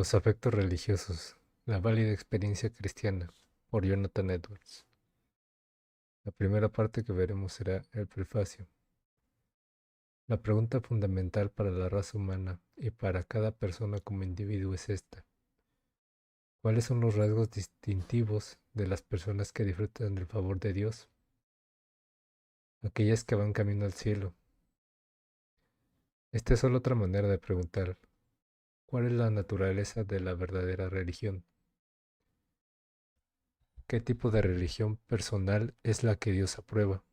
Los afectos religiosos, la válida experiencia cristiana, por Jonathan Edwards. La primera parte que veremos será el prefacio. La pregunta fundamental para la raza humana y para cada persona como individuo es esta. ¿Cuáles son los rasgos distintivos de las personas que disfrutan del favor de Dios? Aquellas que van camino al cielo. Esta es solo otra manera de preguntar, ¿cuál es la naturaleza de la verdadera religión? ¿Qué tipo de religión personal es la que Dios aprueba?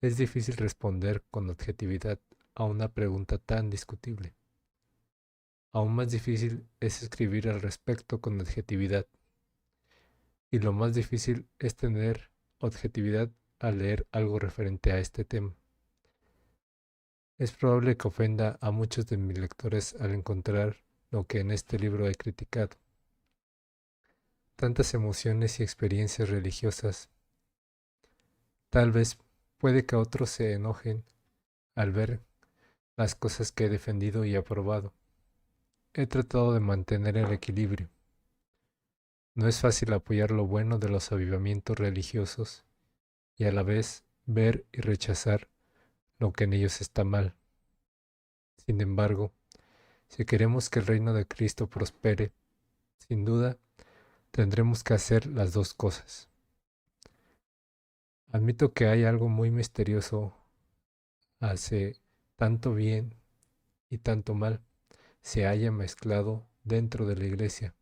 Es difícil responder con objetividad a una pregunta tan discutible. Aún más difícil es escribir al respecto con objetividad. Y lo más difícil es tener objetividad al leer algo referente a este tema. Es probable que ofenda a muchos de mis lectores al encontrar lo que en este libro he criticado. Tantas emociones y experiencias religiosas. Tal vez puede que otros se enojen al ver las cosas que he defendido y aprobado. He tratado de mantener el equilibrio. No es fácil apoyar lo bueno de los avivamientos religiosos y a la vez ver y rechazar lo que en ellos está mal. Sin embargo, si queremos que el reino de Cristo prospere, sin duda tendremos que hacer las dos cosas. Admito que hay algo muy misterioso, hace tanto bien y tanto mal se haya mezclado dentro de la iglesia.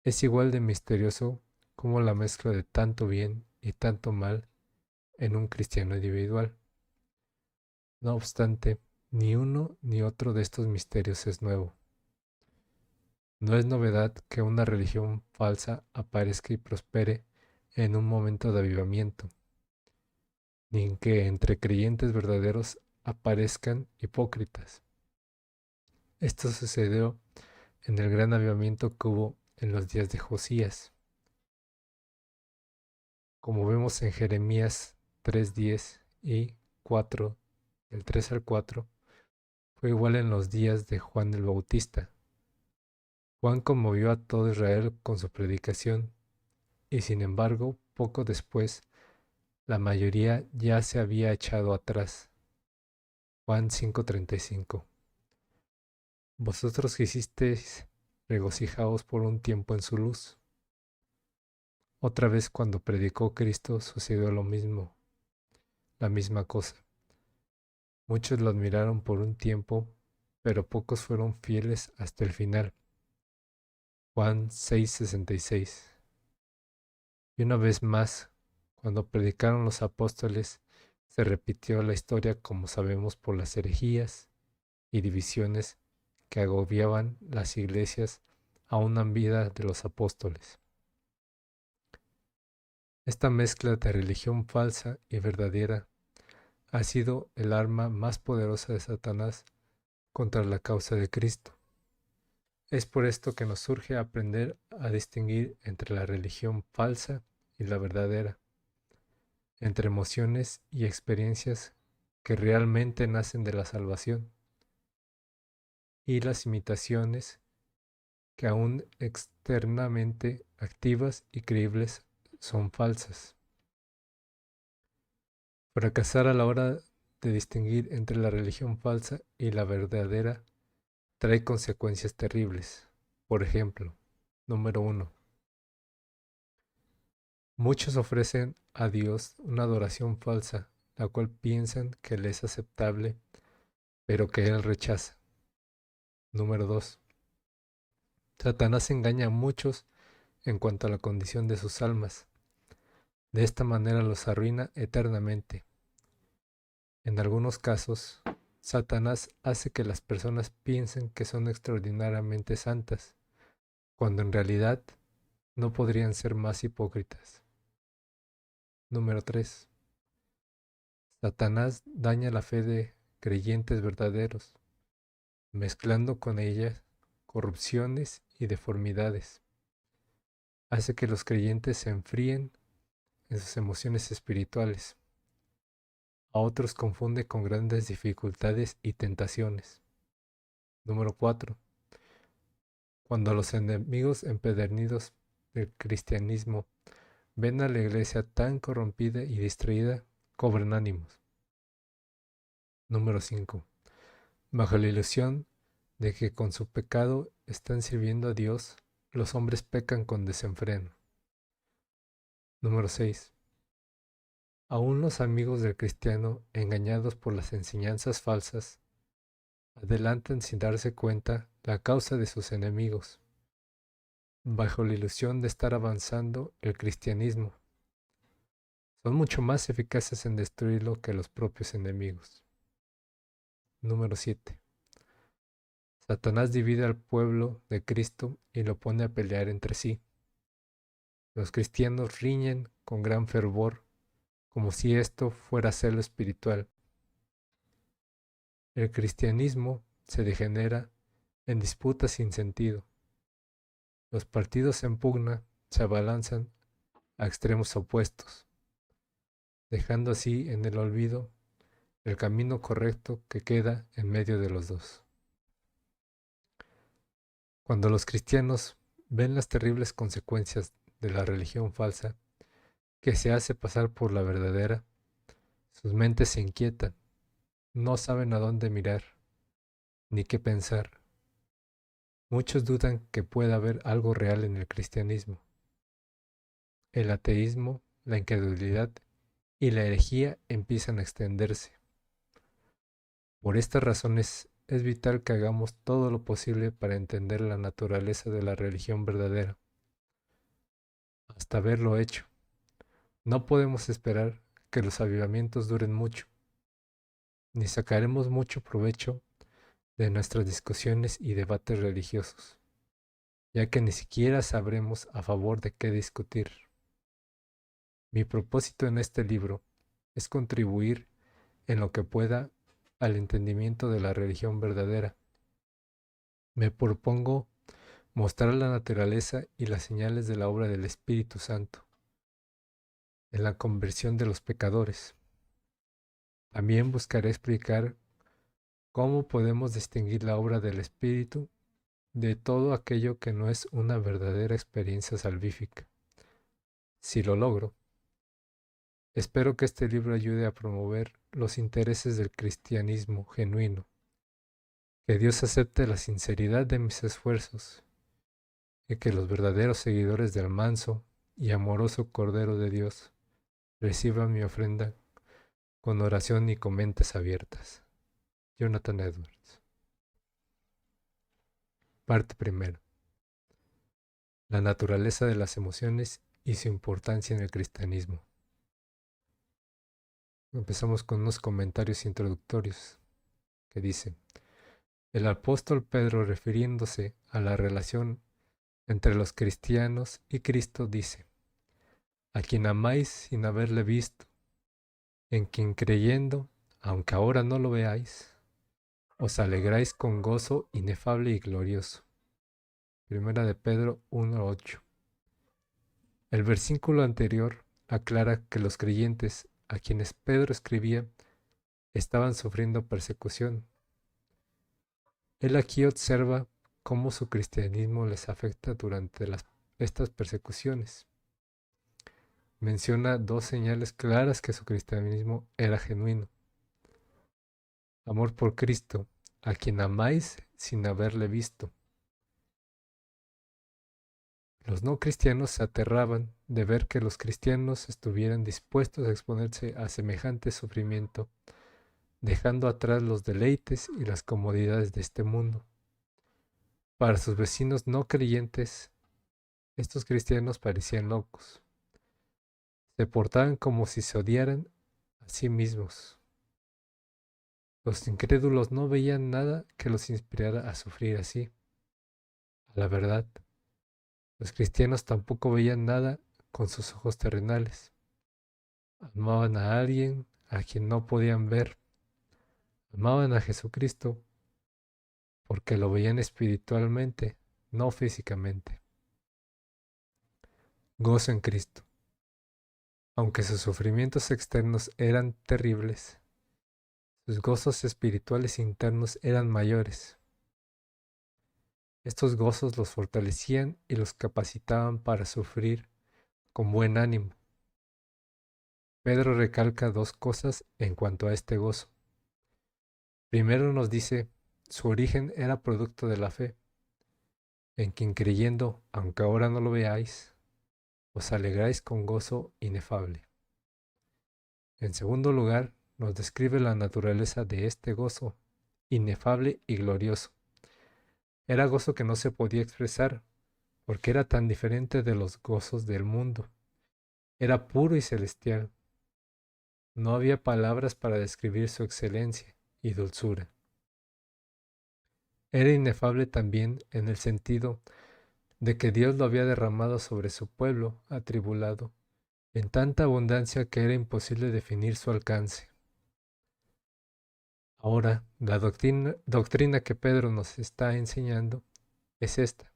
Es igual de misterioso como la mezcla de tanto bien y tanto mal en un cristiano individual. No obstante, ni uno ni otro de estos misterios es nuevo. No es novedad que una religión falsa aparezca y prospere en un momento de avivamiento, ni que entre creyentes verdaderos aparezcan hipócritas. Esto sucedió en el gran avivamiento que hubo en los días de Josías. Como vemos en Jeremías 3:10 y 4, del 3 al 4, fue igual en los días de Juan el Bautista. Juan conmovió a todo Israel con su predicación, y sin embargo, poco después, la mayoría ya se había echado atrás. Juan 5:35. Vosotros quisisteis regocijaos por un tiempo en su luz. Otra vez cuando predicó Cristo sucedió lo mismo, la misma cosa. Muchos lo admiraron por un tiempo, pero pocos fueron fieles hasta el final. Juan 6:66. Y una vez más, cuando predicaron los apóstoles, se repitió la historia como sabemos por las herejías y divisiones que agobiaban las iglesias aún en vida de los apóstoles. Esta mezcla de religión falsa y verdadera ha sido el arma más poderosa de Satanás contra la causa de Cristo. Es por esto que nos surge aprender a distinguir entre la religión falsa y la verdadera, entre emociones y experiencias que realmente nacen de la salvación y las imitaciones que aún externamente activas y creíbles son falsas. Fracasar a la hora de distinguir entre la religión falsa y la verdadera trae consecuencias terribles. Por ejemplo, número 1. Muchos ofrecen a Dios una adoración falsa, la cual piensan que le es aceptable, pero que Él rechaza. Número 2. Satanás engaña a muchos en cuanto a la condición de sus almas. De esta manera los arruina eternamente. En algunos casos, Satanás hace que las personas piensen que son extraordinariamente santas, cuando en realidad no podrían ser más hipócritas. Número 3. Satanás daña la fe de creyentes verdaderos, mezclando con ellas corrupciones y deformidades. Hace que los creyentes se enfríen en sus emociones espirituales. A otros confunde con grandes dificultades y tentaciones. Número 4. Cuando los enemigos empedernidos del cristianismo ven a la iglesia tan corrompida y distraída, cobran ánimos. Número 5. Bajo la ilusión de que con su pecado están sirviendo a Dios, los hombres pecan con desenfreno. Número 6. Aún los amigos del cristiano, engañados por las enseñanzas falsas, adelantan sin darse cuenta la causa de sus enemigos, bajo la ilusión de estar avanzando el cristianismo. Son mucho más eficaces en destruirlo que los propios enemigos. Número 7. Satanás divide al pueblo de Cristo y lo pone a pelear entre sí. Los cristianos riñen con gran fervor, como si esto fuera celo espiritual. El cristianismo se degenera en disputas sin sentido. Los partidos en pugna se abalanzan a extremos opuestos, dejando así en el olvido el camino correcto que queda en medio de los dos. Cuando los cristianos ven las terribles consecuencias de la religión falsa que se hace pasar por la verdadera, sus mentes se inquietan, no saben a dónde mirar, ni qué pensar. Muchos dudan que pueda haber algo real en el cristianismo. El ateísmo, la incredulidad y la herejía empiezan a extenderse. Por estas razones es vital que hagamos todo lo posible para entender la naturaleza de la religión verdadera, hasta haberlo hecho. No podemos esperar que los avivamientos duren mucho, ni sacaremos mucho provecho de nuestras discusiones y debates religiosos, ya que ni siquiera sabremos a favor de qué discutir. Mi propósito en este libro es contribuir en lo que pueda al entendimiento de la religión verdadera. Me propongo mostrar la naturaleza y las señales de la obra del Espíritu Santo en la conversión de los pecadores. También buscaré explicar cómo podemos distinguir la obra del Espíritu de todo aquello que no es una verdadera experiencia salvífica. Si lo logro, espero que este libro ayude a promover los intereses del cristianismo genuino, que Dios acepte la sinceridad de mis esfuerzos y que los verdaderos seguidores del manso y amoroso Cordero de Dios reciban mi ofrenda con oración y con mentes abiertas. Jonathan Edwards. Parte primera. La naturaleza de las emociones y su importancia en el cristianismo. Empezamos con unos comentarios introductorios que dicen: el apóstol Pedro, refiriéndose a la relación entre los cristianos y Cristo, dice: a quien amáis sin haberle visto, en quien creyendo, aunque ahora no lo veáis, os alegráis con gozo inefable y glorioso. Primera de Pedro 1:8. El versículo anterior aclara que los creyentes a quienes Pedro escribía estaban sufriendo persecución. Él aquí observa cómo su cristianismo les afecta durante estas persecuciones. Menciona dos señales claras que su cristianismo era genuino. Amor por Cristo, a quien amáis sin haberle visto. Los no cristianos se aterraban de ver que los cristianos estuvieran dispuestos a exponerse a semejante sufrimiento, dejando atrás los deleites y las comodidades de este mundo. Para sus vecinos no creyentes, estos cristianos parecían locos. Se portaban como si se odiaran a sí mismos. Los incrédulos no veían nada que los inspirara a sufrir así. A la verdad, los cristianos tampoco veían nada con sus ojos terrenales. Amaban a alguien a quien no podían ver. Amaban a Jesucristo porque lo veían espiritualmente, no físicamente. Gozo en Cristo. Aunque sus sufrimientos externos eran terribles, sus gozos espirituales internos eran mayores. Estos gozos los fortalecían y los capacitaban para sufrir con buen ánimo. Pedro recalca dos cosas en cuanto a este gozo. Primero nos dice, su origen era producto de la fe, en quien creyendo, aunque ahora no lo veáis, os alegráis con gozo inefable. En segundo lugar, nos describe la naturaleza de este gozo, inefable y glorioso. Era gozo que no se podía expresar, porque era tan diferente de los gozos del mundo. Era puro y celestial. No había palabras para describir su excelencia y dulzura. Era inefable también en el sentido de que Dios lo había derramado sobre su pueblo atribulado en tanta abundancia que era imposible definir su alcance. Ahora, la doctrina que Pedro nos está enseñando es esta.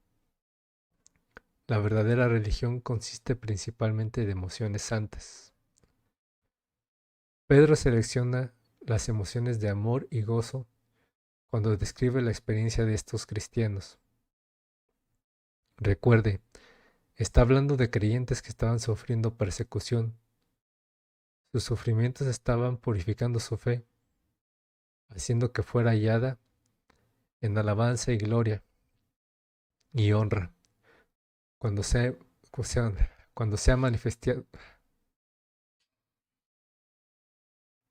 La verdadera religión consiste principalmente de emociones santas. Pedro selecciona las emociones de amor y gozo cuando describe la experiencia de estos cristianos. Recuerde, está hablando de creyentes que estaban sufriendo persecución. Sus sufrimientos estaban purificando su fe, haciendo que fuera hallada en alabanza y gloria y honra cuando sea, cuando sea manifestado.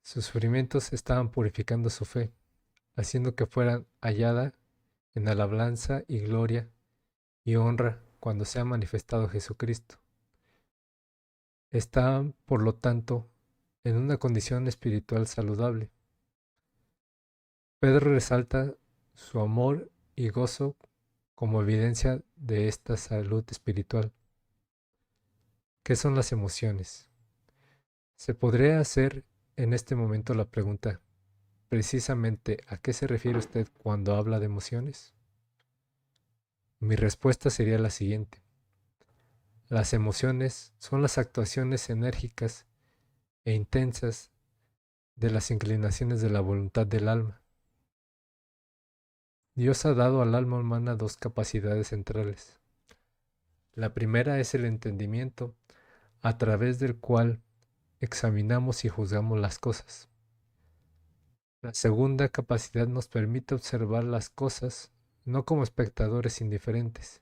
Sus sufrimientos estaban purificando su fe, haciendo que fuera hallada en alabanza y gloria y honra cuando sea manifestado Jesucristo. Estaban, por lo tanto, en una condición espiritual saludable. Pedro resalta su amor y gozo como evidencia de esta salud espiritual. ¿Qué son las emociones? Se podría hacer en este momento la pregunta, precisamente, ¿a qué se refiere usted cuando habla de emociones? Mi respuesta sería la siguiente. Las emociones son las actuaciones enérgicas e intensas de las inclinaciones de la voluntad del alma. Dios ha dado al alma humana dos capacidades centrales. La primera es el entendimiento, a través del cual examinamos y juzgamos las cosas. La segunda capacidad nos permite observar las cosas no como espectadores indiferentes,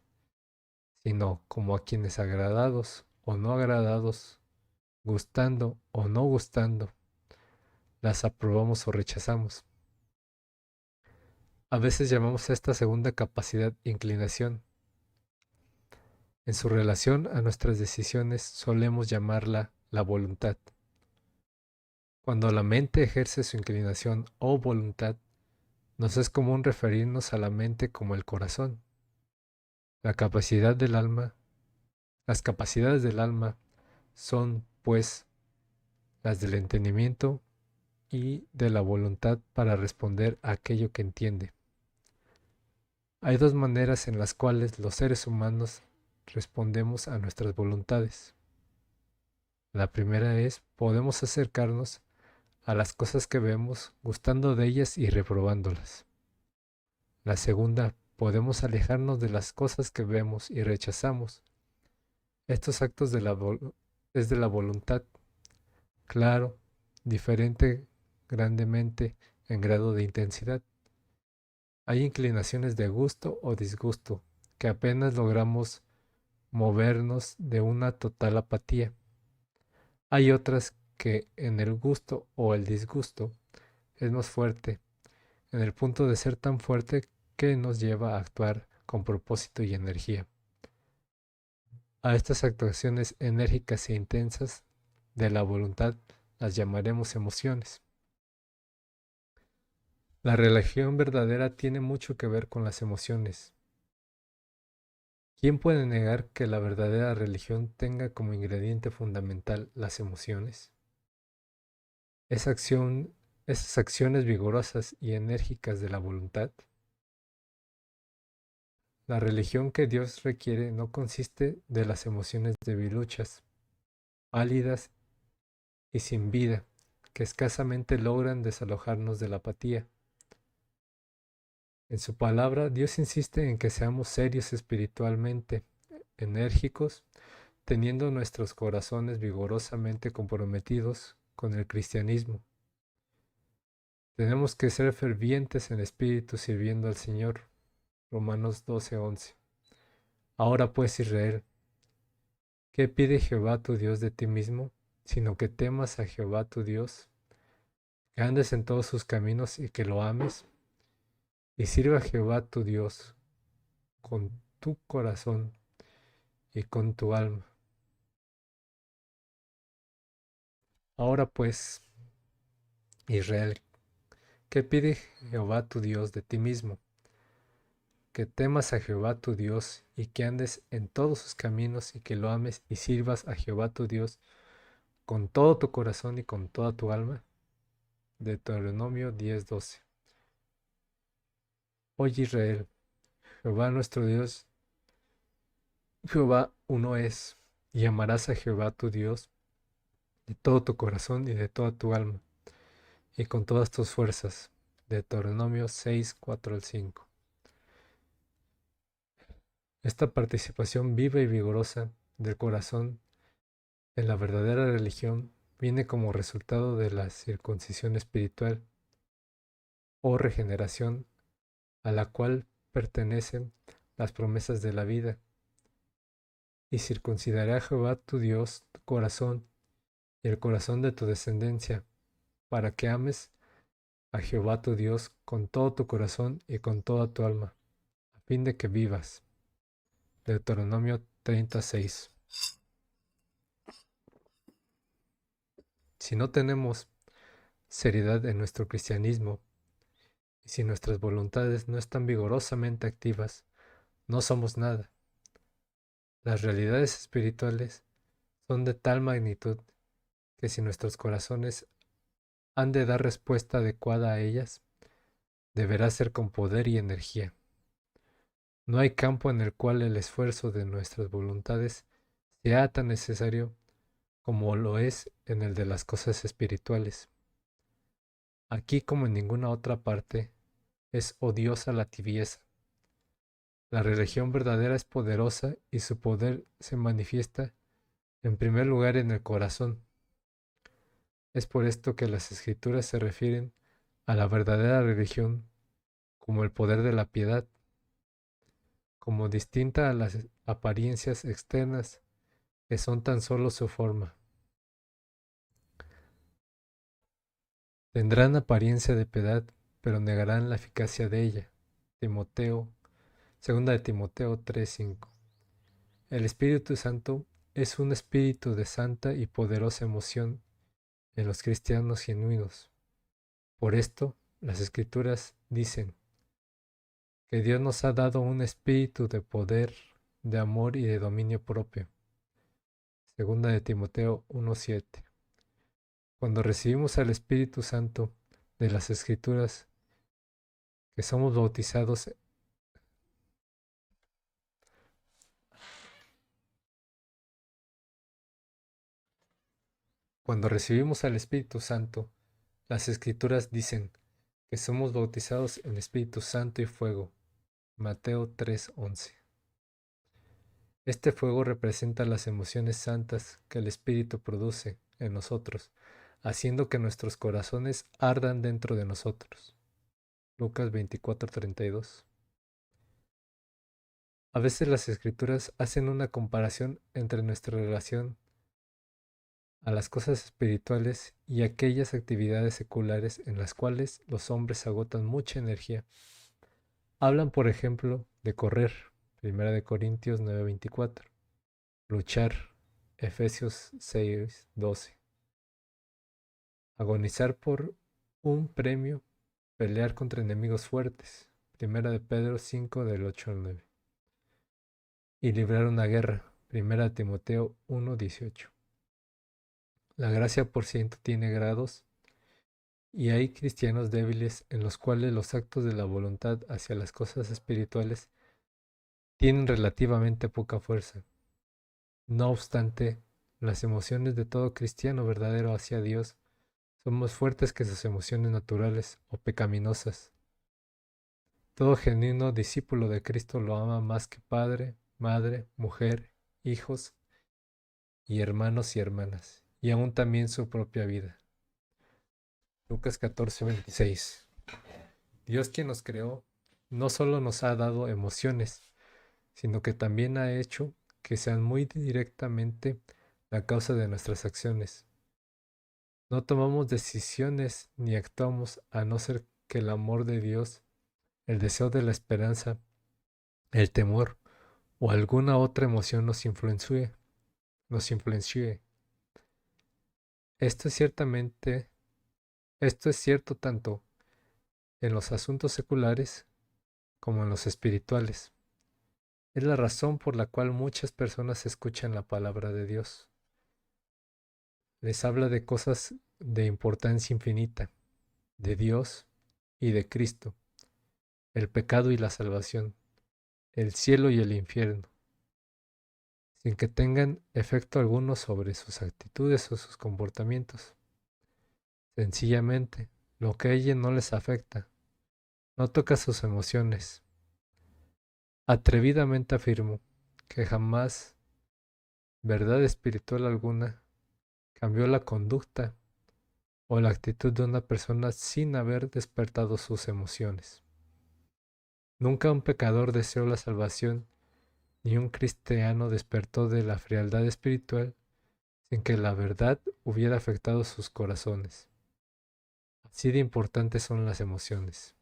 sino como a quienes agradados o no agradados, gustando o no gustando, las aprobamos o rechazamos. A veces llamamos a esta segunda capacidad inclinación. En su relación a nuestras decisiones solemos llamarla la voluntad. Cuando la mente ejerce su inclinación o voluntad, nos es común referirnos a la mente como el corazón. La capacidad del alma, las capacidades del alma son, pues, las del entendimiento y de la voluntad para responder a aquello que entiende. Hay dos maneras en las cuales los seres humanos respondemos a nuestras voluntades. La primera es, podemos acercarnos a las cosas que vemos, gustando de ellas y reprobándolas. La segunda, podemos alejarnos de las cosas que vemos y rechazamos. Estos actos es de la voluntad, claro, diferente grandemente en grado de intensidad. Hay inclinaciones de gusto o disgusto que apenas logramos movernos de una total apatía. Hay otras que en el gusto o el disgusto es más fuerte, en el punto de ser tan fuerte que nos lleva a actuar con propósito y energía. A estas actuaciones enérgicas e intensas de la voluntad las llamaremos emociones. La religión verdadera tiene mucho que ver con las emociones. ¿Quién puede negar que la verdadera religión tenga como ingrediente fundamental las emociones? Esas acciones vigorosas y enérgicas de la voluntad. La religión que Dios requiere no consiste de las emociones debiluchas, pálidas y sin vida, que escasamente logran desalojarnos de la apatía. En su palabra, Dios insiste en que seamos serios espiritualmente, enérgicos, teniendo nuestros corazones vigorosamente comprometidos con el cristianismo. Tenemos que ser fervientes en espíritu sirviendo al Señor. Romanos 12:11. Ahora pues, Israel, ¿qué pide Jehová tu Dios de ti mismo? Sino que temas a Jehová tu Dios, que andes en todos sus caminos y que lo ames, y sirva a Jehová tu Dios con tu corazón y con tu alma. Ahora pues, Israel, ¿qué pide Jehová tu Dios de ti mismo? Que temas a Jehová tu Dios y que andes en todos sus caminos y que lo ames y sirvas a Jehová tu Dios con todo tu corazón y con toda tu alma. Deuteronomio 10:12. Oye Israel, Jehová nuestro Dios, Jehová uno es, y amarás a Jehová tu Dios de todo tu corazón y de toda tu alma, y con todas tus fuerzas. Deuteronomio 6:4-5. Esta participación viva y vigorosa del corazón en la verdadera religión viene como resultado de la circuncisión espiritual o regeneración a la cual pertenecen las promesas de la vida. Y circuncidará a Jehová tu Dios tu corazón y el corazón de tu descendencia, para que ames a Jehová tu Dios con todo tu corazón y con toda tu alma, a fin de que vivas. Deuteronomio 36. Si no tenemos seriedad en nuestro cristianismo, y si nuestras voluntades no están vigorosamente activas, no somos nada. Las realidades espirituales son de tal magnitud que si nuestros corazones han de dar respuesta adecuada a ellas, deberá ser con poder y energía. No hay campo en el cual el esfuerzo de nuestras voluntades sea tan necesario como lo es en el de las cosas espirituales. Aquí como en ninguna otra parte, es odiosa la tibieza. La religión verdadera es poderosa y su poder se manifiesta en primer lugar en el corazón. Es por esto que las escrituras se refieren a la verdadera religión como el poder de la piedad, como distinta a las apariencias externas que son tan solo su forma. Tendrán apariencia de piedad, pero negarán la eficacia de ella. Timoteo, 2 de Timoteo 3:5. El Espíritu Santo es un espíritu de santa y poderosa emoción en los cristianos genuinos. Por esto, las Escrituras dicen que Dios nos ha dado un espíritu de poder, de amor y de dominio propio. 2 de Timoteo 1:7. Cuando recibimos al Espíritu Santo de las Escrituras, que somos bautizados, cuando recibimos al Espíritu Santo, las Escrituras dicen que somos bautizados en Espíritu Santo y fuego. Mateo 3:11. Este fuego representa las emociones santas que el Espíritu produce en nosotros, haciendo que nuestros corazones ardan dentro de nosotros. Lucas 24:32. A veces las Escrituras hacen una comparación entre nuestra relación a las cosas espirituales y aquellas actividades seculares en las cuales los hombres agotan mucha energía. Hablan, por ejemplo, de correr, 1 de Corintios 9:24, luchar, Efesios 6:12, agonizar por un premio, pelear contra enemigos fuertes, 1 de Pedro 5 del 8 al 9, y librar una guerra, 1 de Timoteo 1:18. La gracia por ciento tiene grados y hay cristianos débiles en los cuales los actos de la voluntad hacia las cosas espirituales tienen relativamente poca fuerza. No obstante, las emociones de todo cristiano verdadero hacia Dios son más fuertes que sus emociones naturales o pecaminosas. Todo genuino discípulo de Cristo lo ama más que padre, madre, mujer, hijos y hermanos y hermanas, y aún también su propia vida. Lucas 14:26. Dios, quien nos creó, no solo nos ha dado emociones, sino que también ha hecho que sean muy directamente la causa de nuestras acciones. No tomamos decisiones ni actuamos a no ser que el amor de Dios, el deseo de la esperanza, el temor o alguna otra emoción nos influencie. Esto es ciertamente, esto es cierto tanto en los asuntos seculares como en los espirituales. Es la razón por la cual muchas personas escuchan la palabra de Dios. Les habla de cosas de importancia infinita, de Dios y de Cristo, el pecado y la salvación, el cielo y el infierno, sin que tengan efecto alguno sobre sus actitudes o sus comportamientos. Sencillamente, lo que a ella no les afecta, no toca sus emociones. Atrevidamente afirmo que jamás verdad espiritual alguna cambió la conducta o la actitud de una persona sin haber despertado sus emociones. Nunca un pecador deseó la salvación, ni un cristiano despertó de la frialdad espiritual sin que la verdad hubiera afectado sus corazones. Así de importantes son las emociones.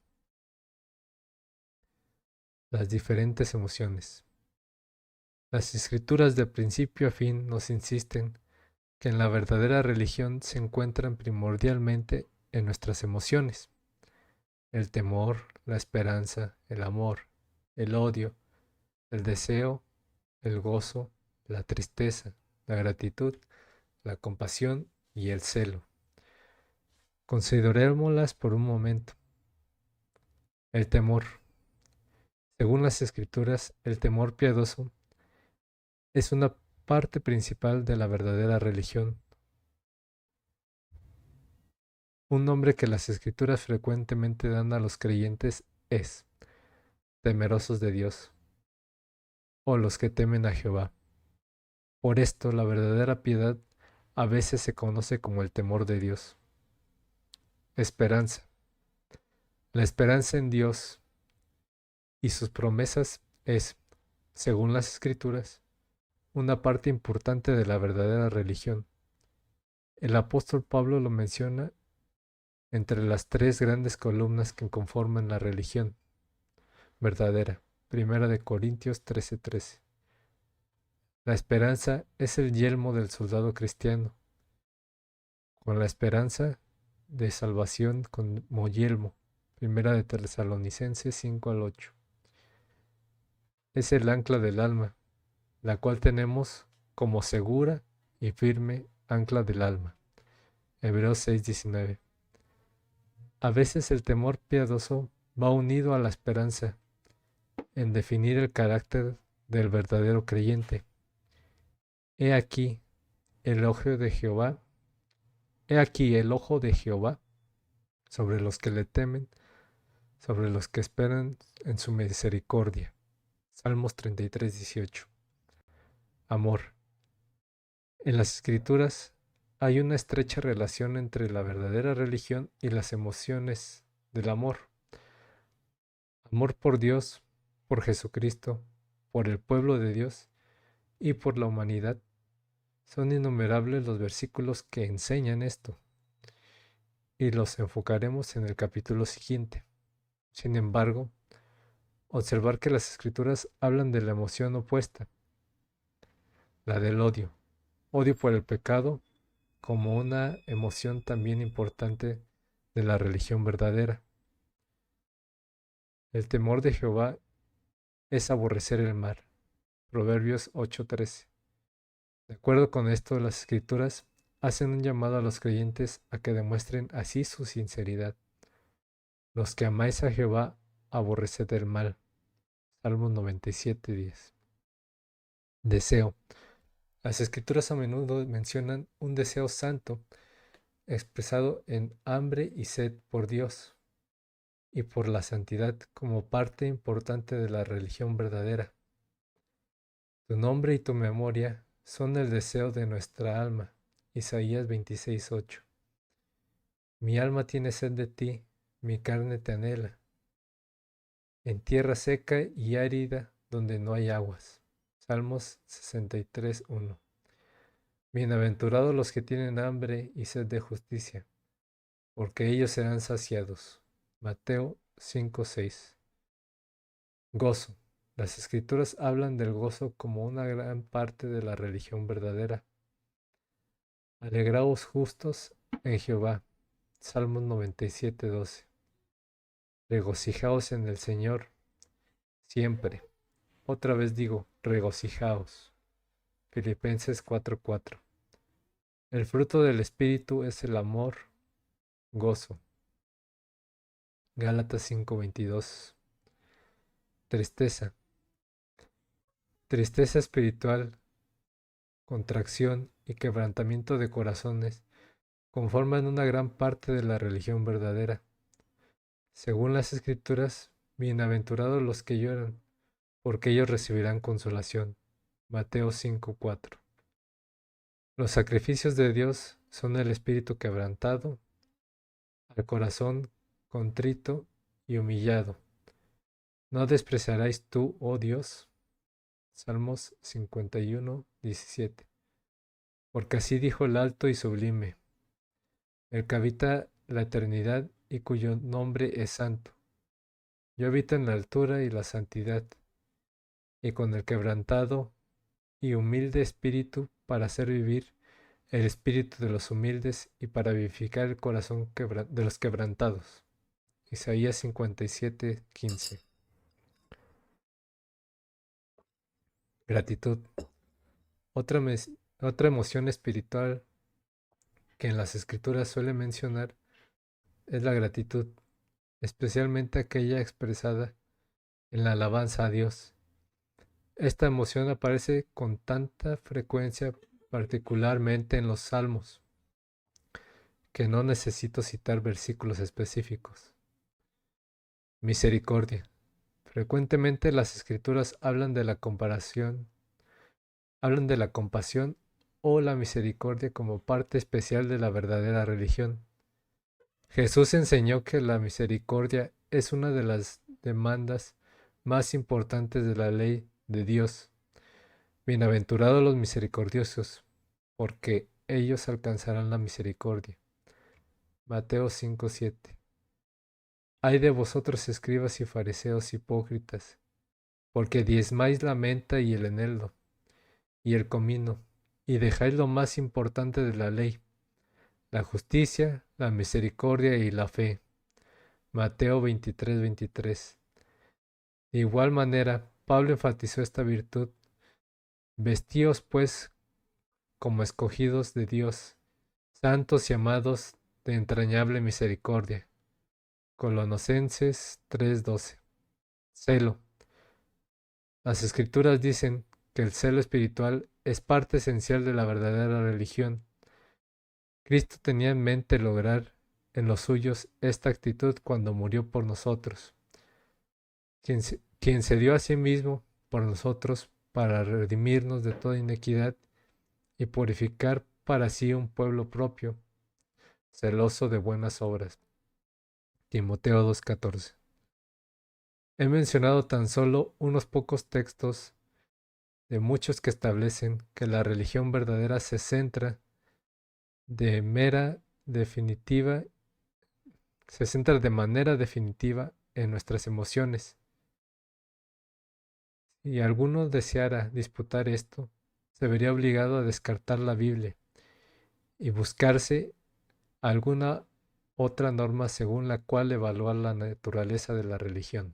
Las diferentes emociones. Las escrituras de principio a fin nos insisten que en la verdadera religión se encuentran primordialmente en nuestras emociones. El temor, la esperanza, el amor, el odio, el deseo, el gozo, la tristeza, la gratitud, la compasión y el celo. Considerémoslas por un momento. El temor. Según las escrituras, el temor piadoso es una parte principal de la verdadera religión. Un nombre que las escrituras frecuentemente dan a los creyentes es temerosos de Dios o los que temen a Jehová. Por esto, la verdadera piedad a veces se conoce como el temor de Dios. Esperanza. La esperanza en Dios y sus promesas es, según las escrituras, una parte importante de la verdadera religión. El apóstol Pablo lo menciona entre las tres grandes columnas que conforman la religión verdadera. Primera de Corintios 13:13. La esperanza es el yelmo del soldado cristiano, con la esperanza de salvación como yelmo. Primera de Tesalonicenses 5:8. Es el ancla del alma, la cual tenemos como segura y firme ancla del alma. Hebreos 6:19. A veces el temor piadoso va unido a la esperanza en definir el carácter del verdadero creyente. He aquí el ojo de Jehová, he aquí el ojo de Jehová sobre los que le temen, sobre los que esperan en su misericordia. Salmos 33:18. Amor. En las escrituras hay una estrecha relación entre la verdadera religión y las emociones del amor. Amor por Dios, por Jesucristo, por el pueblo de Dios y por la humanidad. Son innumerables los versículos que enseñan esto y los enfocaremos en el capítulo siguiente. Sin embargo, observar que las escrituras hablan de la emoción opuesta, la del odio. Odio por el pecado como una emoción también importante de la religión verdadera. El temor de Jehová es aborrecer el mal. Proverbios 8:13. De acuerdo con esto, las escrituras hacen un llamado a los creyentes a que demuestren así su sinceridad. Los que amáis a Jehová, aborreced el mal. Salmos 97:10. Deseo. Las escrituras a menudo mencionan un deseo santo expresado en hambre y sed por Dios. y por la santidad como parte importante de la religión verdadera. Tu nombre y tu memoria son el deseo de nuestra alma. Isaías 26:8. Mi alma tiene sed de ti, mi carne te anhela, en tierra seca y árida donde no hay aguas. Salmos 63:1. Bienaventurados los que tienen hambre y sed de justicia, porque ellos serán saciados. Mateo 5:6. Gozo. Las escrituras hablan del gozo como una gran parte de la religión verdadera. Alegraos justos en Jehová. Salmos 97:12. Regocijaos en el Señor siempre. Otra vez digo, regocijaos. Filipenses 4:4. El fruto del Espíritu es el amor, gozo. Gálatas 5:22. Tristeza. Tristeza espiritual, contracción y quebrantamiento de corazones conforman una gran parte de la religión verdadera. Según las Escrituras, bienaventurados los que lloran, porque ellos recibirán consolación. Mateo 5:4. Los sacrificios de Dios son el espíritu quebrantado, al corazón contrito y humillado. No despreciaráis tú, oh Dios. Salmos 51:17. Porque así dijo el alto y sublime, el que habita la eternidad y cuyo nombre es santo. Yo habito en la altura y la santidad, y con el quebrantado y humilde espíritu para hacer vivir el espíritu de los humildes y para vivificar el corazón de los quebrantados. Isaías 57:15. Gratitud. Otra, otra emoción espiritual que en las escrituras suele mencionar es la gratitud, especialmente aquella expresada en la alabanza a Dios. Esta emoción aparece con tanta frecuencia, particularmente en los salmos, que no necesito citar versículos específicos. Misericordia. Frecuentemente las escrituras hablan de la compasión o la misericordia como parte especial de la verdadera religión. Jesús enseñó que la misericordia es una de las demandas más importantes de la ley de Dios. Bienaventurados los misericordiosos, porque ellos alcanzarán la misericordia. Mateo 5:7. Ay de vosotros, escribas y fariseos hipócritas, porque diezmáis la menta y el eneldo, y el comino, y dejáis lo más importante de la ley, la justicia, la misericordia y la fe. Mateo 23:23. De igual manera, Pablo enfatizó esta virtud. Vestíos pues como escogidos de Dios, santos y amados de entrañable misericordia. Colosenses 3:12. Celo. Las escrituras dicen que el celo espiritual es parte esencial de la verdadera religión. Cristo tenía en mente lograr en los suyos esta actitud cuando murió por nosotros, quien se dio a sí mismo por nosotros para redimirnos de toda inequidad y purificar para sí un pueblo propio, celoso de buenas obras. Timoteo 2:14. He mencionado tan solo unos pocos textos de muchos que establecen que la religión verdadera se centra de manera definitiva en nuestras emociones. Si alguno deseara disputar esto, se vería obligado a descartar la Biblia y buscarse alguna otra norma según la cual evaluar la naturaleza de la religión.